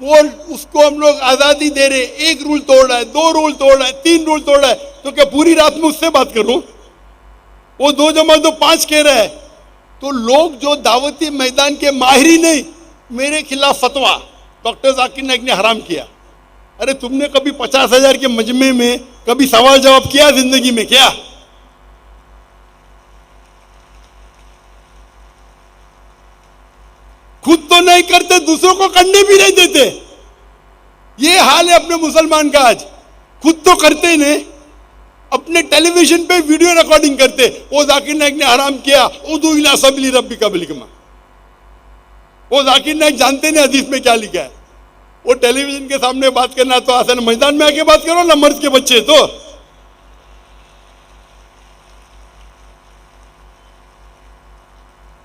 वो उसको हम लोग आजादी दे रहे, एक रूल तोड़ रहा है, दो रूल तोड़ रहा है, तीन रूल तोड़ रहा है, तो क्या पूरी रात में उससे बात करूं? वो 2+2=5 कह रहा है। तो लोग जो दावती मैदान के माहिर ही नहीं, मेरे खिलाफ फतवा डॉक्टर जाकिर नाइक ने हराम किया। अरे तुमने कभी 50,000 के मजमे में कभी सवाल जवाब किया जिंदगी में? क्या खुद तो नहीं करते, दूसरों को करने भी नहीं देते। ये हाल है अपने मुसलमान का आज। खुद तो करते ही नहीं, अपने टेलीविजन पे वीडियो रिकॉर्डिंग करते। वो जाकिर नाइक ने हराम किया, उदू इला सबीली रब्बिका बिल हिकमा। वो जाकिर नाइक जानते नहीं हदीस में क्या लिखा है। वो टेलीविजन के सामने बात करना तो आसान, मैदान में आके बात करो ना, मर्द के बच्चे। तो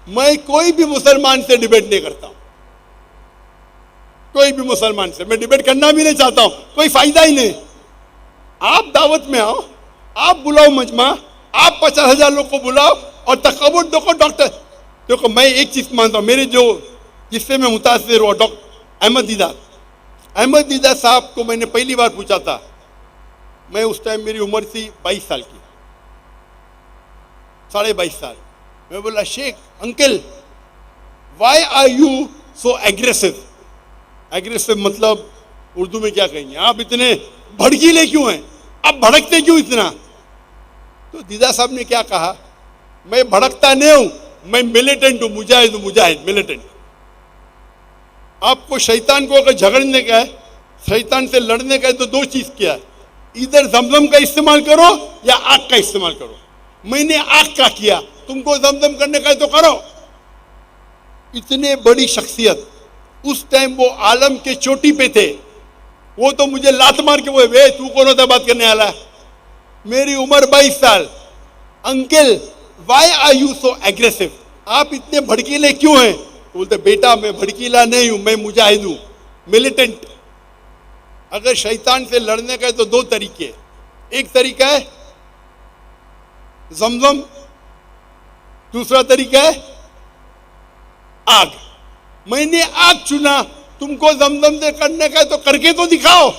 मैं कोई भी मुसलमान से डिबेट नहीं करता हूं, कोई भी मुसलमान से मैं डिबेट करना भी नहीं चाहता हूं, कोई फायदा ही नहीं। आप दावत में आओ, आप बुलाओ मजमा, आप 50,000 लोग को बुलाओ और तकबुर देखो। डॉक्टर देखो, मैं एक चीज मानता हूं, मेरे जो जिससे मैं मुतासिर हुआ, डॉक्टर अहमद दीदा साहब को मैंने पहली बार पूछा था। मैं उस टाइम मेरी उम्र थी 22 साल की, 22.5 साल। मैं बोला, Sheikh uncle, why are you so aggressive? Aggressive मतलब उर्दू में क्या कहेंगे, आप इतने भड़कीले क्यों हैं, आप भड़कते क्यों इतना? तो दीदा साहब ने क्या कहा, मैं भड़कता नहीं हूं, मैं मिलिटेंट हूं, मुजाहिद हूं, मुजाहिद मिलिटेंट। आपको शैतान को अगर झगड़ने का है, शैतान से लड़ने का है, तो दो चीज किया है, इधर जमजम का इस्तेमाल करो या आग का इस्तेमाल करो। मैंने आग का किया, तुमको जमजम करने का है तो करो। इतने बड़ी शख्सियत, उस टाइम वो आलम के चोटी पे थे। वो तो मुझे लात मार के बोले, तू कौन होता बात करने वाला? मेरी उम्र 22 साल। Uncle, why are you so aggressive? आप इतने भड़कीले क्यों हैं? तो बोलते, बेटा मैं भड़कीला नहीं हूं, मैं मुजाहिद हूं, मिलिटेंट। अगर शैतान से लड़ने का है तो दो तरीके, एक तरीका है जमजम, दूसरा तरीका है आग। मैंने आग चुना, तुमको जमजम से करने का है तो करके तो दिखाओ।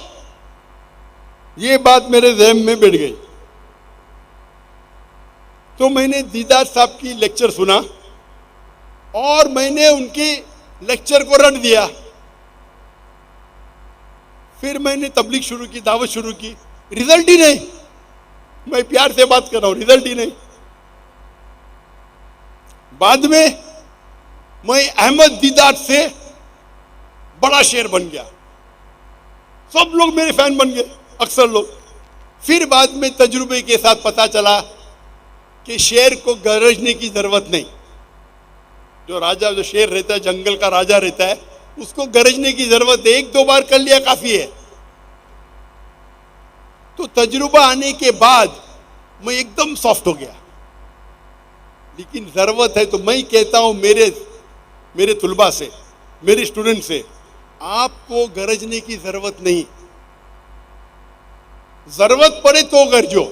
ये बात मेरे ज़हन में बैठ गई। तो मैंने दीदार साहब की लेक्चर सुना और मैंने उनके लेक्चर को रट दिया। फिर मैंने तबलीग शुरू की, दावत शुरू की, रिजल्ट ही नहीं। मैं प्यार से बात कर रहा हूं, रिजल्ट ही नहीं। बाद में मैं अहमद दीदार से बड़ा शेर बन गया, सब लोग मेरे फैन बन गए, अक्सर लोग। फिर बाद में तजुर्बे के साथ पता चला कि शेर को गरजने की जरूरत नहीं। जो राजा, जो शेर रहता है, जंगल का राजा रहता है, उसको गरजने की जरूरत है, एक दो बार कर लिया काफी है। तो तजुर्बा आने के बाद मैं एकदम सॉफ्ट हो गया। लेकिन जरूरत है तो मैं कहता हूं मेरे तुलबा से, मेरे स्टूडेंट से, आपको गरजने की जरूरत नहीं। जरूरत पड़े तो गरजो।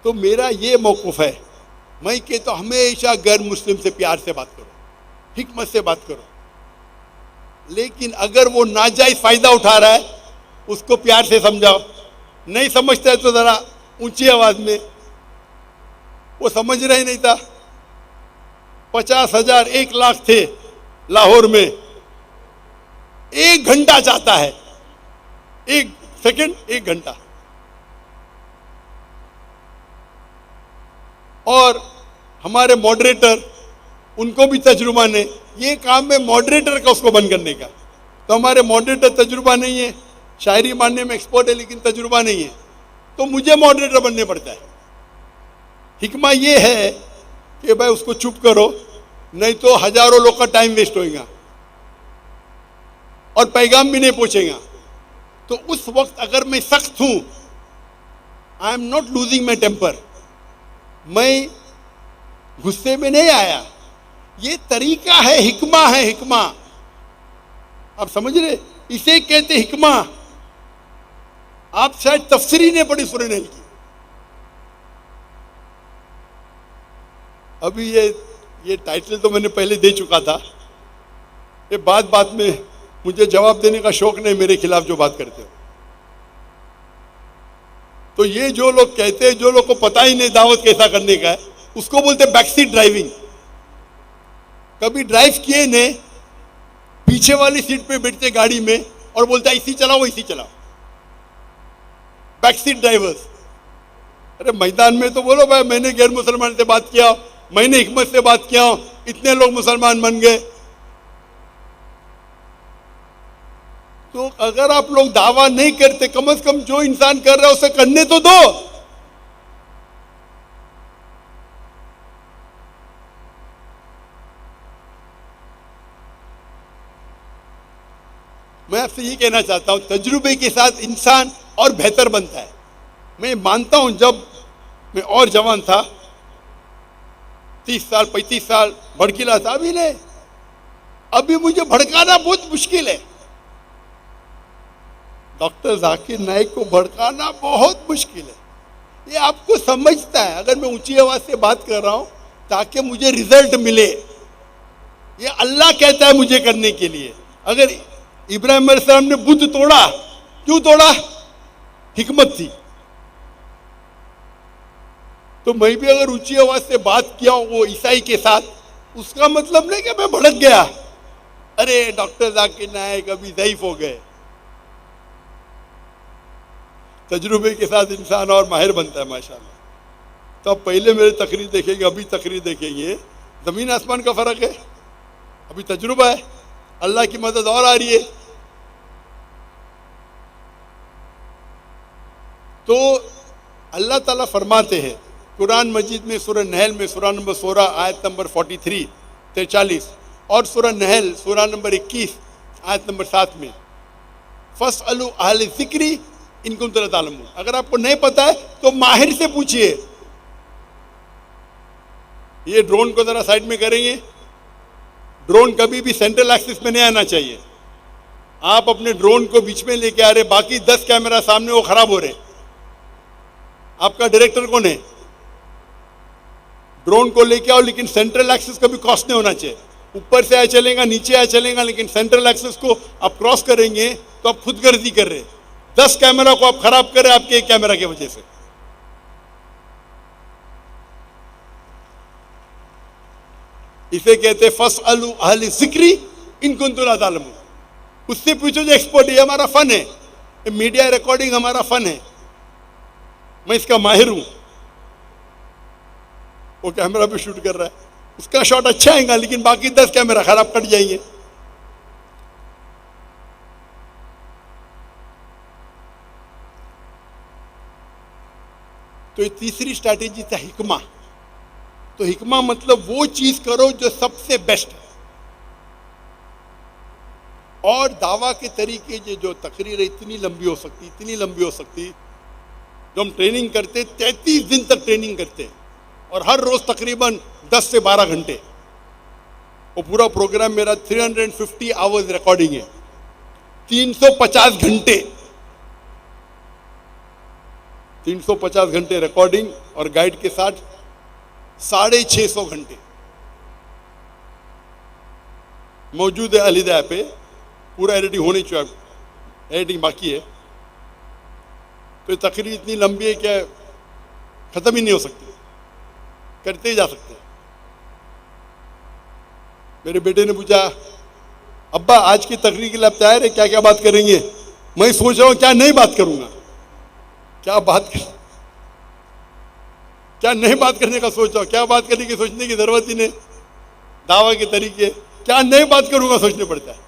तो मेरा ये मौक़िफ़ है, मैं कहता हूं हमेशा गैर मुस्लिम से प्यार से बात करो, हिकमत से बात करो। लेकिन अगर वो नाजायज फायदा उठा रहा है, उसको प्यार से समझाओ। नहीं समझता है तो जरा ऊंची आवाज में। वो समझ रहा ही नहीं था। 50,000 1,00,000 थे लाहौर में, 1 घंटा जाता है, 1 सेकंड, 1 घंटा। और हमारे मॉडरेटर, उनको भी तजुर्बा नहीं। ये काम है मॉडरेटर का, उसको बंद करने का। तो हमारे मॉडरेटर तजुर्बा नहीं है, शायरी मानने में एक्सपर्ट है लेकिन तजुर्बा नहीं है, तो मुझे मॉडरेटर बनने पड़ता है। हिकमा ये है कि भाई उसको चुप करो, नहीं तो हजारों लोग का टाइम वेस्ट होएगा और पैगाम भी नहीं पहुंचेगा। तो उस वक्त अगर मैं सख्त हूं, I am not losing my temper, मैं गुस्से में नहीं आया। ये तरीका है, हिकमा है, हिकमा। आप समझ रहे, इसे कहते हिकमा। आप शायद तफसीरी ने पढ़ी सूरह नहल की। अभी ये टाइटल तो मैंने पहले दे चुका था। ये बात बात में मुझे जवाब देने का शौक नहीं, मेरे खिलाफ जो बात करते हो। तो ये जो लोग कहते हैं, जो लोग को पता ही नहीं दावत कैसा करने का है, उसको बोलते बैकसीट ड्राइविंग। कभी ड्राइव किए ने, पीछे वाली सीट पे बैठते गाड़ी में और बोलता है इसी चलाओ इसी चलाओ, बैकसीट ड्राइवर्स। अरे मैदान में तो बोलो भाई मैंने गैर मुसलमान से बात किया, मैंने हिकमत से बात किया, इतने लोग मुसलमान बन गए। तो अगर आप लोग दावा नहीं करते, कम से कम जो इंसान कर रहा है उसे करने तो दो। मैं आपसे ये कहना चाहता हूं, तजुर्बे के साथ इंसान और बेहतर बनता है। मैं मानता हूं जब मैं और जवान था, 30 साल 35 साल भड़कीला था, अभी नहीं, अभी मुझे भड़काना बहुत मुश्किल है। डॉक्टर जाकिर नाइक को भड़काना बहुत मुश्किल है। ये आपको समझता है, अगर मैं ऊंची आवाज से बात कर रहा हूं ताकि मुझे रिजल्ट मिले, ये अल्लाह कहता है मुझे करने के लिए। अगर इब्राहिम अलैहिस्सलाम ने बुत तोड़ा, क्यों तोड़ा? हिकमत थी। तो मैं भी अगर ऊंची आवाज से बात किया वो ईसाई के साथ, उसका मतलब नहीं कि मैं भड़क गया, अरे डॉक्टर जाकिर नाइक अभी ज़ईफ हो गए। तजुर्बे के साथ इंसान और माहिर बनता है माशाल्लाह। तो अब पहले मेरे तकरीर देखेंगे, अभी तकरीर देखेंगे, जमीन आसमान का फर्क है। अभी तजुर्बा है, अल्लाह की मदद और आ रही है। तो अल्लाह ताला फरमाते हैं कुरान मजीद में, सूरह नहल में, सूरह नंबर 16 आयत नंबर 43 और सूरह नहल सूरह नंबर 21 आयत नंबर 7 में, फस्अलू अहल ज़िक्री इन कुंतुम ला तालमून। अगर आपको नहीं पता है तो माहिर से पूछिए। ये ड्रोन को जरा साइड में करेंगे। ड्रोन कभी भी सेंट्रल एक्सिस में नहीं आना चाहिए। आप अपने ड्रोन को बीच में लेके आ रहे, बाकी 10 कैमरा सामने वो खराब हो रहे, आपका डायरेक्टर कौन है? ड्रोन को लेके आओ, लेकिन सेंट्रल एक्सिस कभी क्रॉस नहीं होना चाहिए। ऊपर से आया चलेगा, नीचे आया चलेगा, लेकिन सेंट्रल एक्सिस को आप क्रॉस करेंगे तो आप खुदगर्जी कर रहे हैं। 10 कैमरा को आप खराब कर रहे हैं आपके एक कैमरा की वजह से। इसे कहते फस्अलू अहल ज़िक्री इन कुंतुम ला तालमून। उससे पूछो जो एक्सपर्ट है। हमारा फन है, मीडिया रिकॉर्डिंग हमारा फन है, मैं इसका माहिर हूं। वो कैमरा पे शूट कर रहा है, उसका शॉट अच्छा आएगा, लेकिन बाकी 10 कैमरा खराब कट जाएंगे। तो ये तीसरी स्ट्रैटेजी था हिकमा। तो हिकमा मतलब वो चीज करो जो सबसे बेस्ट है। और दावा के तरीके जो तकरीर इतनी लंबी हो सकती, इतनी लंबी हो सकती। जो हम ट्रेनिंग करते 33 दिन तक ट्रेनिंग करते और हर रोज तकरीबन 10 से 12 घंटे। वो पूरा प्रोग्राम मेरा 350 आवर्स रिकॉर्डिंग है, 350 घंटे, 350 घंटे रिकॉर्डिंग और गाइड के साथ 650 घंटे मौजूद है अलीदा पे। पूरा एडिटिंग होने चाहिए, एडिटिंग बाकी है। तो ये तकरीर इतनी लंबी है क्या खत्म ही नहीं हो सकती, करते ही जा सकते। मेरे बेटे ने पूछा, अब्बा आज की तकरीर के लिए आप तैयार है, क्या क्या बात करेंगे? मैं सोच रहा हूं क्या नहीं बात करूंगा, क्या नहीं बात करने का सोच रहा हूं, क्या बात करने की सोचने की जरूरत ही नहीं। दावा के तरीके क्या नहीं बात करूंगा सोचने पड़ता है।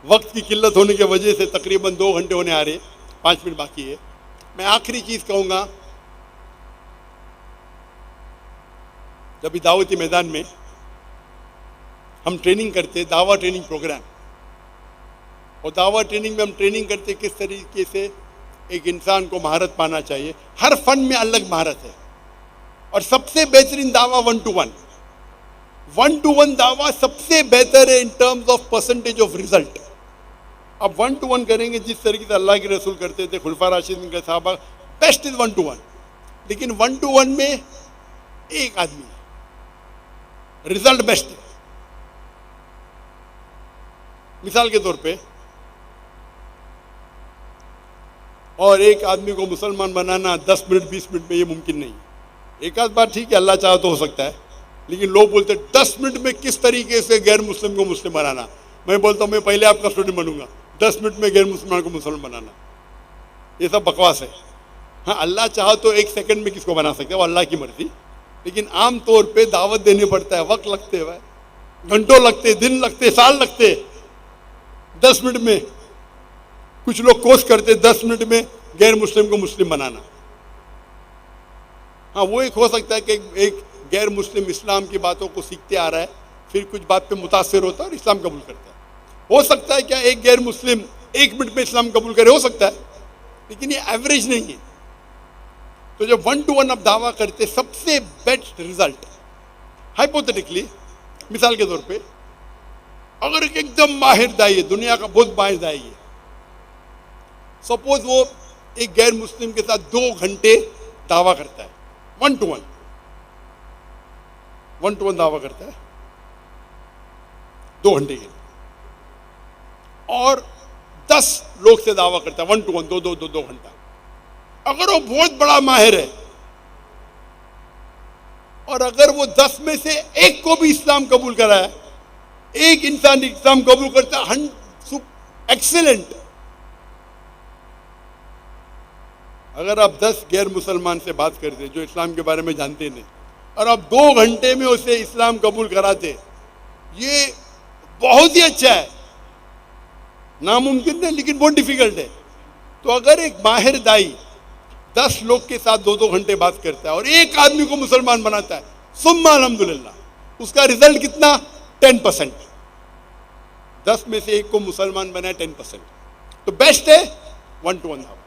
वक्त की किल्लत होने की वजह से तकरीबन 2 घंटे होने आ रहे, 5 मिनट बाकी है। मैं आखिरी चीज कहूंगा, जब दावती मैदान में हम ट्रेनिंग करते, दावा ट्रेनिंग प्रोग्राम, और दावा ट्रेनिंग में हम ट्रेनिंग करते किस तरीके से एक इंसान को महारत पाना चाहिए। हर फन में अलग महारत है और सबसे बेहतरीन दावा 1-to-1 दावा सबसे बेहतर है in terms of percentage of result. अब 1-to-1 करेंगे जिस तरीके से अल्लाह के रसूल करते थे, खुलफा राशिदीन के सहाबा, बेस्ट इज 1-to-1। लेकिन 1-to-1 में एक आदमी, रिजल्ट बेस्ट है। मिसाल के तौर पे, और एक आदमी को मुसलमान बनाना 10 मिनट 20 मिनट में ये मुमकिन नहीं है। एक आध बार ठीक है, अल्लाह चाहे तो हो सकता है, लेकिन लोग बोलते 10 मिनट में किस तरीके से गैर मुस्लिम को मुस्लिम बनाना। मैं बोलता हूँ मैं पहले आपका स्टूडेंट बनूंगा, 10 मिनट में गैर मुसलमान को मुसलमान बनाना, ये सब बकवास है। हाँ, अल्लाह चाहे तो 1 सेकंड में किसको बना सकते हैं, वो अल्लाह की मर्जी, लेकिन आम तौर पे दावत देनी पड़ता है, वक्त लगते हैं, घंटों लगते, दिन लगते, साल लगते। 10 मिनट में कुछ लोग कोशिश करते 10 मिनट में गैर मुस्लिम को मुस्लिम बनाना। हाँ, वो एक हो सकता है कि एक गैर मुस्लिम इस्लाम की बातों को सीखते आ रहा है, फिर कुछ बात पे मुतासिर होता है और इस्लाम कबूल करता है। हो सकता है क्या एक गैर मुस्लिम 1 मिनट में इस्लाम कबूल करे, हो सकता है, लेकिन ये एवरेज नहीं है। तो जब 1 to 1 आप दावा करते, सबसे बेस्ट रिजल्ट हाइपोथेटिकली, मिसाल के तौर पे, अगर एक एकदम माहिर दाई है, दुनिया का बहुत माहिर दाई है, सपोज वो एक गैर मुस्लिम के साथ 2 घंटे दावा करता है, 1 to 1 दावा करता है 2 घंटे के लिए, और 10 लोग से दावा करता है 1 to 1, 2 घंटा। अगर वो बहुत बड़ा माहिर है और अगर वो 10 में से एक को भी इस्लाम कबूल कराए, एक इंसान इस्लाम कबूल करता है, एक्सीलेंट। अगर आप 10 गैर मुसलमान से बात करते जो इस्लाम के बारे में जानते नहीं, और आप 2 घंटे में उसे इस्लाम कबूल कराते, ये बहुत ही अच्छा है। नामुमकिन नहीं, लेकिन बहुत डिफिकल्ट है। तो अगर एक माहिर दाई 10 लोग के साथ 2 घंटे बात करता है और एक आदमी को मुसलमान बनाता है, सुम्मा अल्हम्दुलिल्लाह, उसका रिजल्ट कितना? 10%। 10 में से एक को मुसलमान बनाए 10%, तो बेस्ट है 1 to 1 दावा।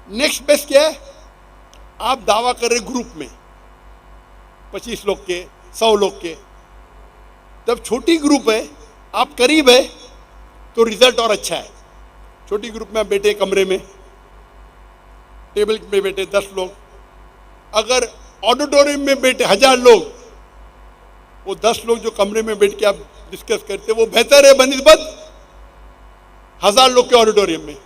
नेक्स्ट बेस्ट क्या है? आप दावा कर रहे ग्रुप में 25 लोग के, 100 लोग के। जब छोटी ग्रुप है, आप करीब है, तो रिजल्ट और अच्छा है। छोटी ग्रुप में आप बैठे कमरे में, टेबल पे बैठे 10 लोग, अगर ऑडिटोरियम में बैठे 1000 लोग, वो 10 लोग जो कमरे में बैठ के आप डिस्कस करते, वो बेहतर है बनिस्बत 1000 लोग के ऑडिटोरियम में।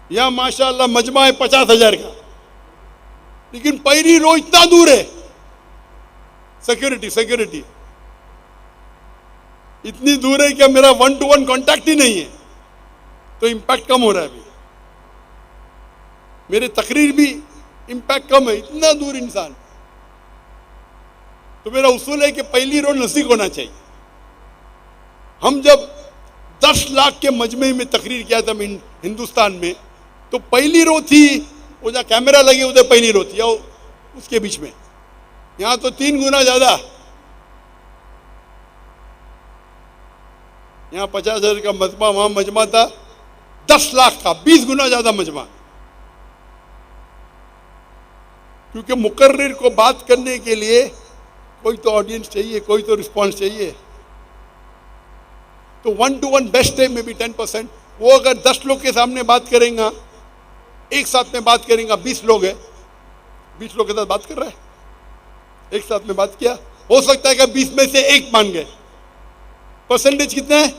यहां माशाअल्लाह मजमा है 50,000 का, लेकिन पहली रो इतना दूर है, सिक्योरिटी इतनी दूर है कि मेरा 1 to 1 कांटेक्ट ही नहीं है, तो इंपैक्ट कम हो रहा है। अभी मेरे तकरीर भी इंपैक्ट कम है, इतना दूर इंसान। तो मेरा उसूल है कि पहली रो नजदीक होना चाहिए। हम जब 10 लाख के मजमे में तकरीर किया था हिंदुस्तान में, तो पहली रो थी, वो जहाँ कैमरा लगे उधर पहली रो थी, उसके बीच में। यहां तो 3 गुना ज्यादा, यहां 50,000 का मजमा, वहां मजमा था 10 लाख का, 20 गुना ज्यादा मजमा। क्योंकि मुकर्रिर को बात करने के लिए कोई तो ऑडियंस चाहिए, कोई तो रिस्पॉन्स चाहिए। तो 1 to 1 बेस्ट है, मे बी 10%। वो अगर 10 लोग के सामने बात करेगा, एक साथ में बात करेगा, 20 लोग है, 20 लोग के साथ बात कर रहा है, एक साथ में बात किया, हो सकता है कि 20 में से एक मान गए, परसेंटेज कितना है?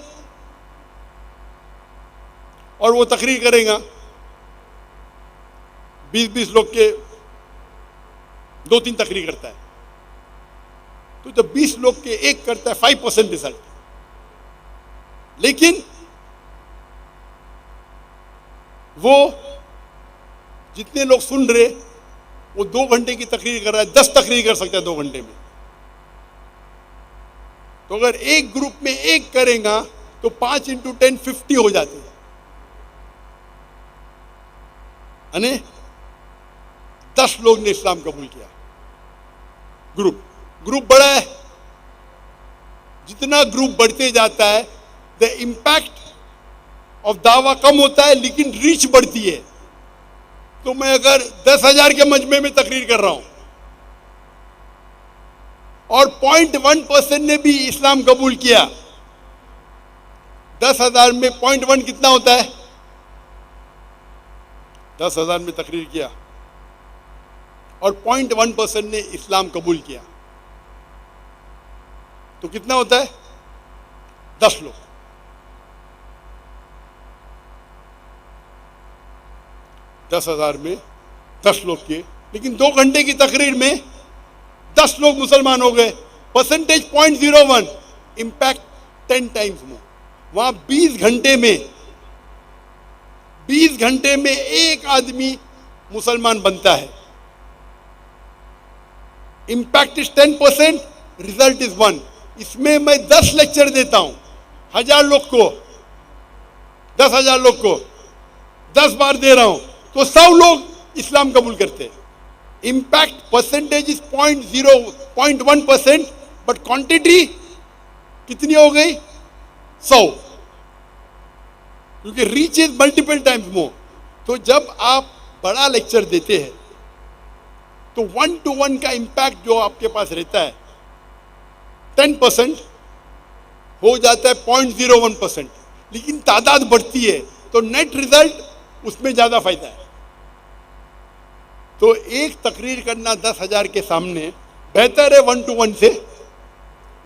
और वो तकरीर करेगा 20 लोग के 2-3 तकरीर करता है, तो जब 20 लोग के एक करता है 5% रिजल्ट। लेकिन वो जितने लोग सुन रहे, वो 2 घंटे की तकरीर कर रहा है, 10 तकरीर कर सकता है 2 घंटे में। तो अगर एक ग्रुप में एक करेगा तो 5 into 10 50 हो जाते हैं, यानी 10 लोग ने इस्लाम कबूल किया। ग्रुप बड़ा है, जितना ग्रुप बढ़ते जाता है द इंपैक्ट ऑफ दावा कम होता है, लेकिन रीच बढ़ती है। तो मैं अगर 10,000 के मजमे में तकरीर कर रहा हूं और 0.1% ने भी इस्लाम कबूल किया, 10,000 में 0.1 कितना होता है? 10,000 में तकरीर किया और 0.1% ने इस्लाम कबूल किया। तो कितना होता है? 10 लोग। 10,000 में 10 लोग किए, लेकिन 2 घंटे की तकरीर में 10 लोग मुसलमान हो गए। Percentage 0.01, impact 10 times more. वहां 20 घंटे में एक आदमी मुसलमान बनता है। Impact is 10%, result is 1। इसमें मैं 10 लेक्चर देता हूं 1000 लोग को, 10,000 लोग को 10 बार दे रहा हूं, तो 100 लोग इस्लाम कबूल करते हैं। Impact percentage is 0.1%, but quantity कितनी हो गई? 100, क्योंकि reach is multiple times more. तो जब आप बड़ा लेक्चर देते हैं तो 1 to 1 का इंपैक्ट जो आपके पास रहता है 10% हो जाता है 0.01%, लेकिन तादाद बढ़ती है तो नेट रिजल्ट उसमें ज्यादा फायदा है। तो एक तकरीर करना 10,000 के सामने बेहतर है 1 to 1 से।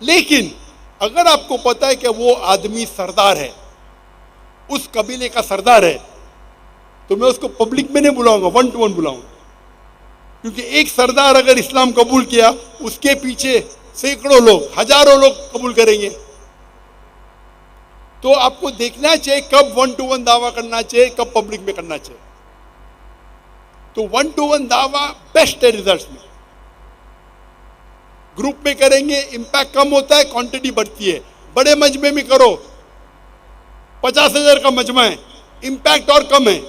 लेकिन अगर आपको पता है कि वो आदमी सरदार है, उस कबीले का सरदार है, तो मैं उसको पब्लिक में नहीं बुलाऊंगा, 1 to 1 बुलाऊंगा। क्योंकि एक सरदार अगर इस्लाम कबूल किया, उसके पीछे सैकड़ों लोग, हजारों लोग कबूल करेंगे। तो आपको देखना चाहिए कब 1 to 1 दावा करना चाहिए, कब पब्लिक में करना चाहिए। तो 1 to 1 दावा बेस्ट है रिजल्ट्स में। ग्रुप में करेंगे इंपैक्ट कम होता है, क्वांटिटी बढ़ती है। बड़े मजमे में करो, 50,000 का मजमा है, इंपैक्ट और कम है,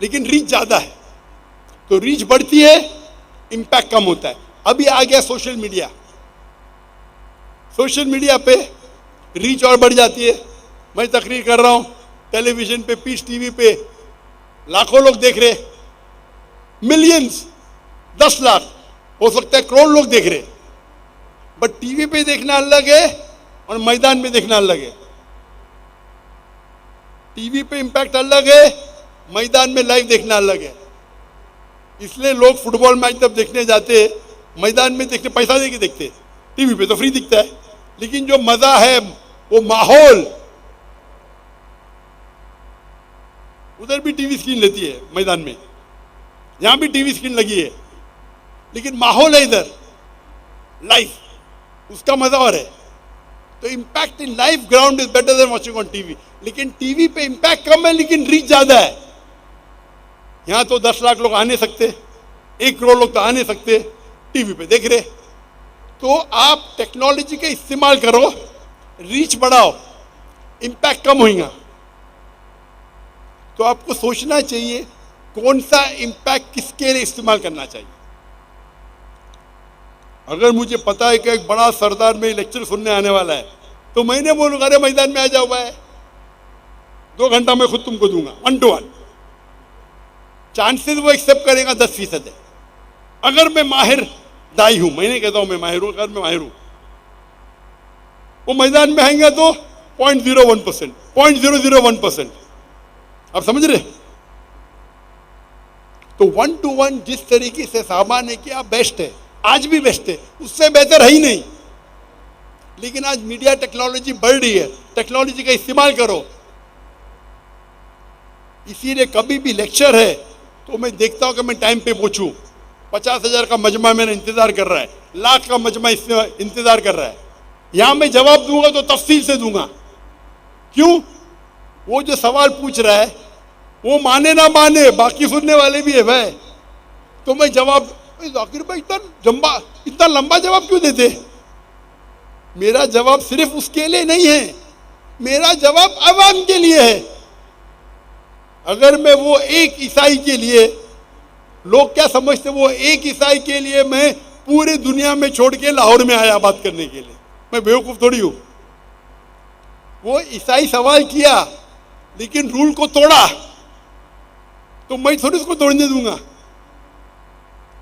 लेकिन रीच ज्यादा है। तो रीच बढ़ती है, इंपैक्ट कम होता है। अभी आ गया सोशल मीडिया। सोशल मीडिया पे रीच और बढ़ जाती है। मैं तकरीर कर रहा हूं टेलीविजन पे, पीस टीवी पे लाखों लोग देख रहे, मिलियंस, 10 लाख, हो सकता है करोड़ लोग देख रहे। बट टीवी पे देखना अलग है और मैदान में देखना अलग है। टीवी पे इंपैक्ट अलग है, मैदान में लाइव देखना अलग है। इसलिए लोग फुटबॉल मैच जब देखने जाते, मैदान में देखते पैसा देके देखते, टीवी पे तो फ्री दिखता है। लेकिन जो मजा है वो माहौल, उधर भी टीवी स्क्रीन लेती है मैदान में, यहां भी टीवी स्क्रीन लगी है, लेकिन माहौल है इधर लाइव, उसका मजा और है। तो impact in live ground is better than watching on TV. लेकिन टीवी पे इंपैक्ट कम है, लेकिन रीच ज्यादा है। यहां तो 10 लाख लोग आ नहीं सकते, 1 करोड़ लोग तो आ नहीं सकते, टीवी पे देख रहे। तो आप टेक्नोलॉजी का इस्तेमाल करो, रीच बढ़ाओ, इंपैक्ट कम होगा। तो आपको सोचना चाहिए कौन सा इंपैक्ट किसके लिए इस्तेमाल करना चाहिए। अगर मुझे पता है कि एक बड़ा सरदार में लेक्चर सुनने आने वाला है, तो मैंने बोलूंगा अरे मैदान में आ जाओ भाई, 2 घंटा मैं खुद तुमको दूंगा 1 to 1। चांसेस वो एक्सेप्ट करेगा 10% है। अगर मैं माहिर दाई हूं, मैं नहीं कहता हूं मैं माहिर हूं, अगर मैं माहिर हूं, वो मैदान में आएंगे तो 0.01%, 0.001%। आप समझ रहे? तो 1 to 1 जिस तरीके से साहबा ने किया बेस्ट है, आज भी बेस्ट है, उससे बेहतर है ही नहीं। लेकिन आज मीडिया टेक्नोलॉजी बढ़ रही है, टेक्नोलॉजी का इस्तेमाल करो। इसीलिए कभी भी लेक्चर है तो मैं देखता हूं कि मैं टाइम पे पहुंचूं। 50,000 का मजमा मेरा इंतजार कर रहा है, लाख का मजमा इंतजार कर रहा है। यहां मैं जवाब दूंगा तो तफसील से दूंगा। क्यों? वो जो सवाल पूछ रहा है वो माने ना माने, बाकी सुनने वाले भी है भाई। तो मैं जवाब, जाकिर भाई इतना लंबा जवाब क्यों देते? मेरा जवाब सिर्फ उसके लिए नहीं है, मेरा जवाब अवाम के लिए है। अगर मैं वो एक ईसाई के लिए, लोग क्या समझते, वो एक ईसाई के लिए मैं पूरी दुनिया में छोड़ के लाहौर में आया बात करने के लिए, मैं बेवकूफ थोड़ी हूं। वो ईसाई सवाल किया लेकिन रूल को तोड़ा, तो मैं थोड़ी उसको तोड़ने दूंगा।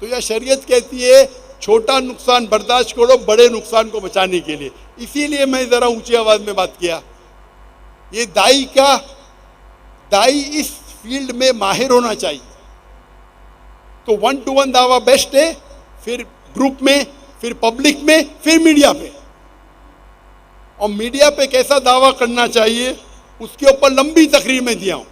तो यह शरीयत कहती है छोटा नुकसान बर्दाश्त करो बड़े नुकसान को बचाने के लिए। इसीलिए मैं जरा ऊंची आवाज में बात किया। ये दाई इस फील्ड में माहिर होना चाहिए। तो 1-to-1 दावा बेस्ट है, फिर ग्रुप में, फिर पब्लिक में, फिर मीडिया पे। और मीडिया पे कैसा दावा करना चाहिए उसके ऊपर लंबी तकरीर में दिया हूं।